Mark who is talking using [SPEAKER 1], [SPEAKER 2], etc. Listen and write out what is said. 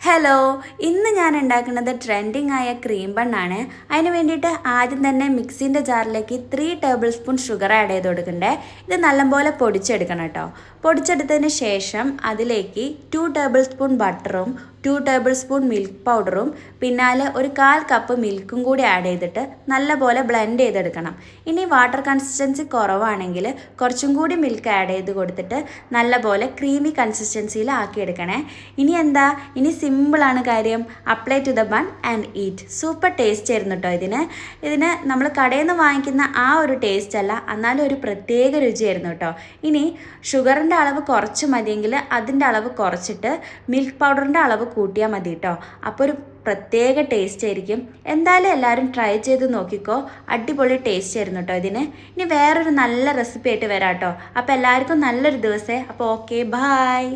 [SPEAKER 1] Hello, ഇന്ന് ഞാൻ ഉണ്ടാക്കുന്നത് ട്രെൻഡിങ് ആയ ക്രീം ബണ്ണാണ്. അതിന് വേണ്ടിയിട്ട് ആദ്യം തന്നെ മിക്സിൻ്റെ ജാറിലേക്ക് 3 ടേബിൾ സ്പൂൺ ഷുഗർ ആഡ് ചെയ്ത് കൊടുക്കണ്ടേ. ഇത് നല്ലപോലെ പൊടിച്ചെടുക്കണം കേട്ടോ. പൊടിച്ചെടുത്തതിന് ശേഷം അതിലേക്ക് 2 ടേബിൾ സ്പൂൺ ബട്ടറും 2 ടേബിൾ സ്പൂൺ മിൽക്ക് പൗഡറും പിന്നാലെ ഒരു 1/4 കപ്പ് മിൽക്കും കൂടി ആഡ് ചെയ്തിട്ട് നല്ലപോലെ ബ്ലെൻഡ് ചെയ്തെടുക്കണം. ഇനി വാട്ടർ കൺസിസ്റ്റൻസി കുറവാണെങ്കിൽ കുറച്ചും കൂടി മിൽക്ക് ആഡ് ചെയ്ത് കൊടുത്തിട്ട് നല്ലപോലെ ക്രീമി കൺസിസ്റ്റൻസിയിൽ ആക്കിയെടുക്കണേ. ഇനി സിമ്പിളാണ് കാര്യം. Apply to the bun and eat. Super taste ആയിരുന്നു കേട്ടോ. ഇതിന് നമ്മൾ കടയിൽ നിന്ന് വാങ്ങിക്കുന്ന ആ ഒരു ടേസ്റ്റ് അല്ല, എന്നാലും ഒരു പ്രത്യേക രുചിയായിരുന്നു കേട്ടോ. ഇനി ഷുഗറിൻ്റെ അളവ് കുറച്ച് മതിയെങ്കിൽ അതിൻ്റെ അളവ് കുറച്ചിട്ട് മിൽക്ക് പൗഡറിൻ്റെ അളവ് കൂട്ടിയാൽ മതി കേട്ടോ. അപ്പോൾ ഒരു പ്രത്യേക ടേസ്റ്റ് ആയിരിക്കും. എന്തായാലും എല്ലാവരും ട്രൈ ചെയ്ത് നോക്കിക്കോ. അടിപൊളി ടേസ്റ്റ് ആയിരുന്നു കേട്ടോ ഇനി വേറൊരു നല്ല റെസിപ്പി ആയിട്ട് വരാം കേട്ടോ. അപ്പോൾ എല്ലാവർക്കും നല്ലൊരു ദിവസമേ. അപ്പോൾ ഓക്കെ, ബായ്.